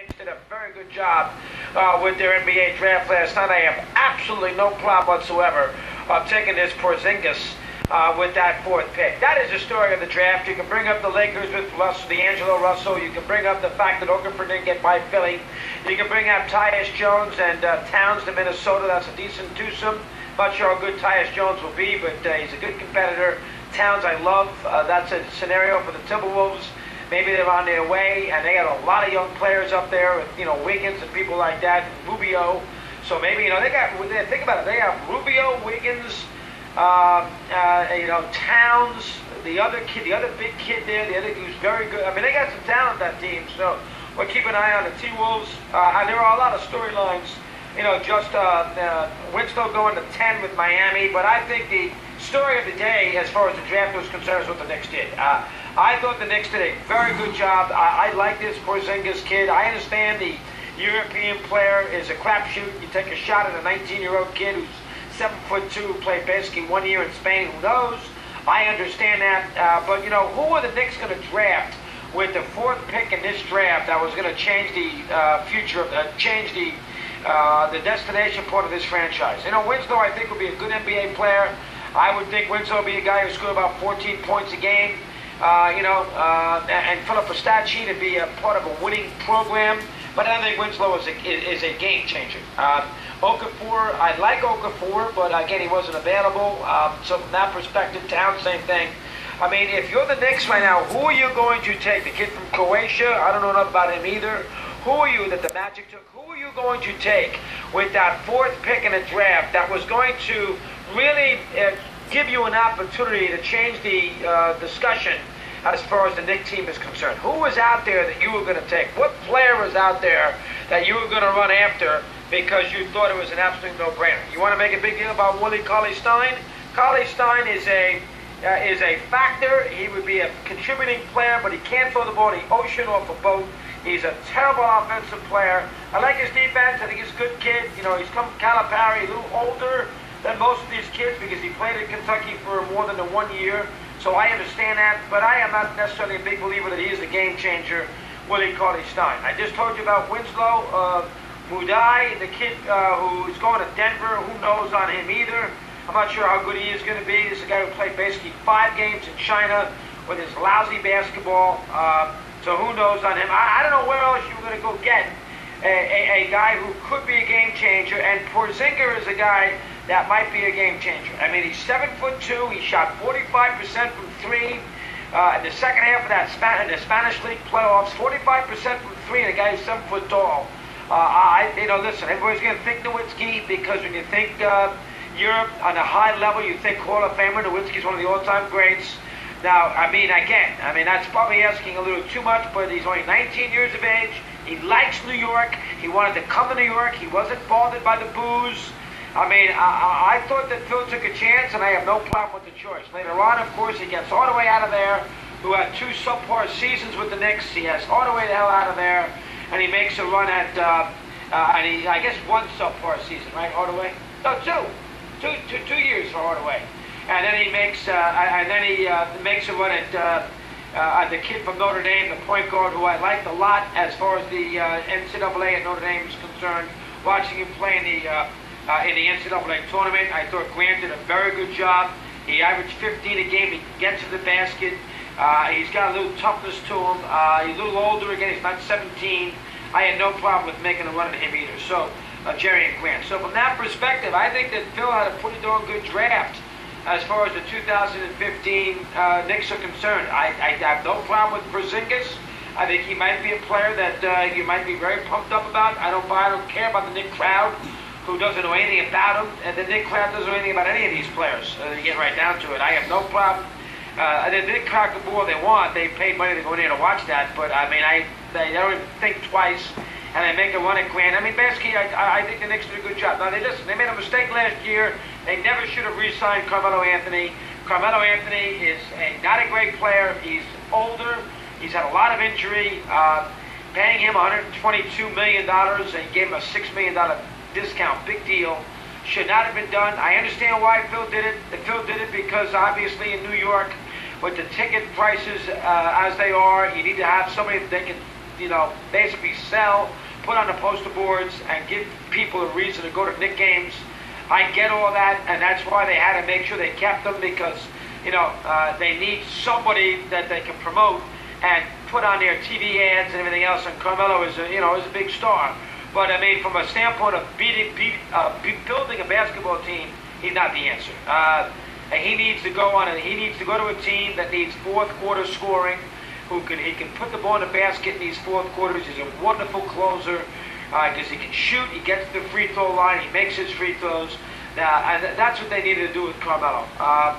Knicks did a very good job with their NBA draft last night. I have absolutely no problem whatsoever of taking this Porzingis with that fourth pick. That is the story of the draft. You can bring up the Lakers with D'Angelo Russo. You can bring up the fact that Okafor didn't get by Philly. You can bring up Tyus Jones and Towns to Minnesota. That's a decent twosome. Not sure how good Tyus Jones will be, but he's a good competitor. Towns I love. That's a scenario for the Timberwolves. Maybe they're on their way, and they got a lot of young players up there, with, Wiggins and people like that, Rubio. So maybe, they got, think about it, they have Rubio, Wiggins, Towns, the other big kid there, the other who's very good. I mean, they got some talent, that team, so we'll keep an eye on the T-Wolves. And there are a lot of storylines, just Winslow going to 10 with Miami, but I think the story of the day, as far as the draft was concerned, is what the Knicks did. I thought the Knicks did a very good job. I like this Porzingis kid. I understand the European player is a crapshoot. You take a shot at a 19-year-old kid who's 7'2", who played basically 1 year in Spain. Who knows? I understand that. But, who are the Knicks going to draft with the fourth pick in this draft that was going to change the future of the destination point of this franchise? Winslow, I think, will be a good NBA player. I would think Winslow will be a guy who scored about 14 points a game. And fill up a stat sheet and be a part of a winning program. But I think Winslow is a game changer. Okafor, I like Okafor, but again, he wasn't available. So from that perspective, Towns, same thing. I mean, if you're the Knicks right now, who are you going to take? The kid from Croatia? I don't know enough about him either. Who are you that the Magic took? Who are you going to take with that fourth pick in the draft that was going to really give you an opportunity to change the discussion as far as the Knicks team is concerned? Who was out there that you were going to take? What player was out there that you were going to run after because you thought it was an absolute no-brainer? You want to make a big deal about Willie Cauley-Stein? Cauley-Stein is a factor. He would be a contributing player, but he can't throw the ball in the ocean off a boat. He's a terrible offensive player. I like his defense. I think he's a good kid. He's come from Calipari, a little older than most of these kids because he played in Kentucky for more than 1 year. So I understand that, but I am not necessarily a big believer that he is the game changer, Willie Cauley-Stein. I just told you about Winslow, Mudai, the kid who's going to Denver. Who knows on him either? I'm not sure how good he is going to be. This is a guy who played basically 5 games in China with his lousy basketball. So who knows on him? I don't know where else you're going to go get a guy who could be a game changer. And Porzingis is a guy that might be a game changer. I mean, he's 7'2". He shot 45% from 3. In the second half of that in the Spanish League playoffs, 45% from 3, and a guy who's 7 foot tall. Listen, everybody's going to think Nowitzki because when you think Europe on a high level, you think Hall of Famer. Nowitzki's one of the all-time greats. Now, that's probably asking a little too much, but he's only 19 years of age. He likes New York. He wanted to come to New York. He wasn't bothered by the booze. I thought that Phil took a chance, and I have no problem with the choice. Later on, of course, he gets Hardaway out of there, who had 2 subpar seasons with the Knicks. He has Hardaway the hell out of there, and he makes a run at, I guess 1 subpar season, right, Hardaway? No, 2. 2 years for Hardaway. And then he makes, makes a run at the kid from Notre Dame, the point guard, who I liked a lot as far as the NCAA at Notre Dame is concerned. Watching him play in the NCAA tournament, I thought Grant did a very good job. He averaged 15 a game. He gets to the basket. He's got a little toughness to him. He's a little older. Again, he's not 17. I had no problem with making a run at him either. So, Jerry and Grant. So from that perspective, I think that Phil had a pretty darn good draft as far as the 2015 Knicks are concerned. I have no problem with Porzingis. I think he might be a player that you might be very pumped up about. I don't care about the Knicks crowd, who doesn't know anything about him, and the Knicks crowd doesn't know anything about any of these players. You get right down to it. I have no problem. The Knicks crack the ball they want. They paid money to go in there to watch that, but they don't even think twice, and they make a run at Grant. Basically, I think the Knicks did a good job. Now, they made a mistake last year. They never should have re-signed Carmelo Anthony. Carmelo Anthony is not a great player. He's older. He's had a lot of injury. Paying him $122 million and gave him a $6 million discount, big deal. Should not have been done. I understand why Phil did it. Phil did it because obviously in New York, with the ticket prices as they are, you need to have somebody that they can basically sell, put on the poster boards, and give people a reason to go to Knicks games. I get all that, and that's why they had to make sure they kept them because, they need somebody that they can promote and put on their TV ads and everything else. And Carmelo is a big star. But I mean, from a standpoint of building a basketball team, he's not the answer. He needs to go to a team that needs fourth quarter scoring. He can put the ball in the basket in these fourth quarters. He's a wonderful closer because he can shoot. He gets to the free throw line. He makes his free throws. That's what they needed to do with Carmelo.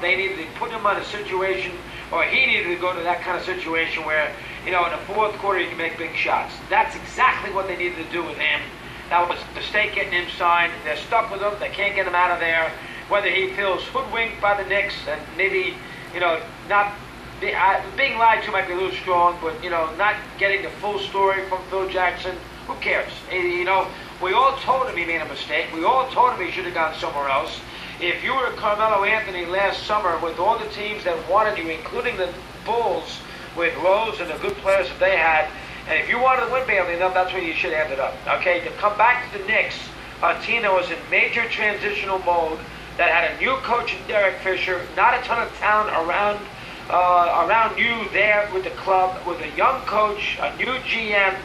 They needed to put him in a situation, or he needed to go to that kind of situation where, in the fourth quarter he can make big shots. That's exactly what they needed to do with him. That was the mistake getting him signed. They're stuck with him. They can't get him out of there. Whether he feels hoodwinked by the Knicks and maybe, not being lied to might be a little strong, but, not getting the full story from Phil Jackson, who cares? We all told him he made a mistake. We all told him he should have gone somewhere else. If you were Carmelo Anthony last summer with all the teams that wanted you, including the Bulls, with Rose and the good players that they had, and if you wanted to win badly enough, that's where you should have ended up. Okay, to come back to the Knicks, a team that was in major transitional mode, that had a new coach in Derek Fisher, not a ton of talent around you there with the club, with a young coach, a new GM,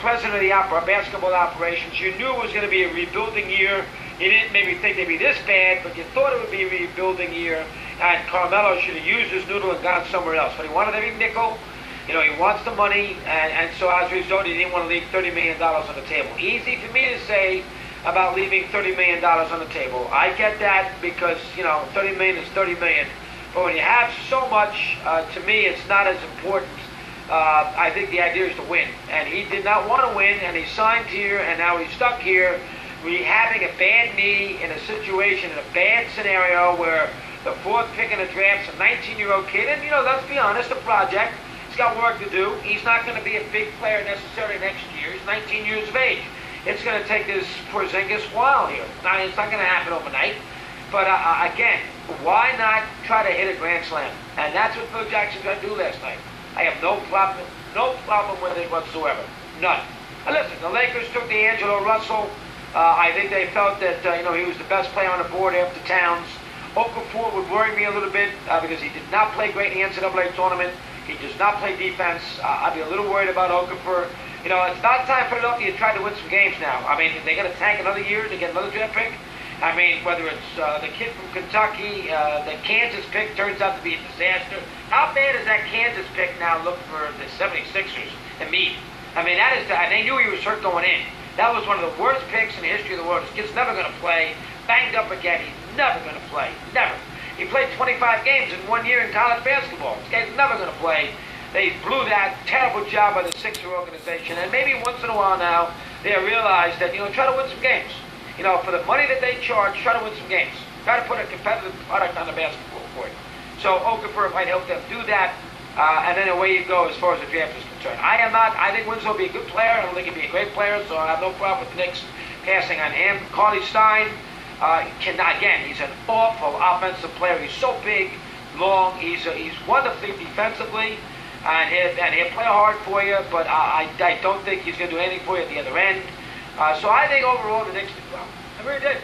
president of the basketball operations. You knew it was going to be a rebuilding year. You didn't maybe think they'd be this bad, but you thought it would be a rebuilding year, and Carmelo should have used his noodle and gone somewhere else. But he wanted every nickel. He wants the money, and so as a result, he didn't want to leave $30 million on the table. Easy for me to say about leaving $30 million on the table. I get that because, $30 million is $30 million. But when you have so much, to me, it's not as important. I think the idea is to win. And he did not want to win, and he signed here, and now he's stuck here, having a bad knee in a situation, in a bad scenario where the fourth pick in the draft's a 19-year-old kid. And, let's be honest, a project. He's got work to do. He's not going to be a big player necessarily next year. He's 19 years of age. It's going to take this Porzingis while here. It's not going to happen overnight. But again, why not try to hit a grand slam? And that's what Phil Jackson got to do last night. I have no problem with it whatsoever. None. And listen, the Lakers took D'Angelo Russell. I think they felt that he was the best player on the board after Towns. Okafor would worry me a little bit because he did not play great in the NCAA tournament. He does not play defense. I'd be a little worried about Okafor. It's not time for Philadelphia to try to win some games now. I mean, they're going to tank another year to get another draft pick. I mean, whether it's the kid from Kentucky, the Kansas pick turns out to be a disaster. How bad does that Kansas pick now look for the 76ers and me? I mean, and they knew he was hurt going in. That was one of the worst picks in the history of the world. This kid's never going to play. Banged up again. He's never going to play. Never. He played 25 games in 1 year in college basketball. This guy's never going to play. They blew that terrible job by the Sixer organization. And maybe once in a while now, they realize that, try to win some games. For the money that they charge, try to win some games. Try to put a competitive product on the basketball court. So Okafor might help them do that. And then away you go as far as the draft is concerned. I think Winslow will be a good player. I don't think he'll be a great player, so I have no problem with the Knicks passing on him. Carly Stein, he's an awful offensive player. He's so big, long. He's wonderfully defensively, and he'll play hard for you, but I don't think he's going to do anything for you at the other end. So I think overall the Knicks did well. I really did.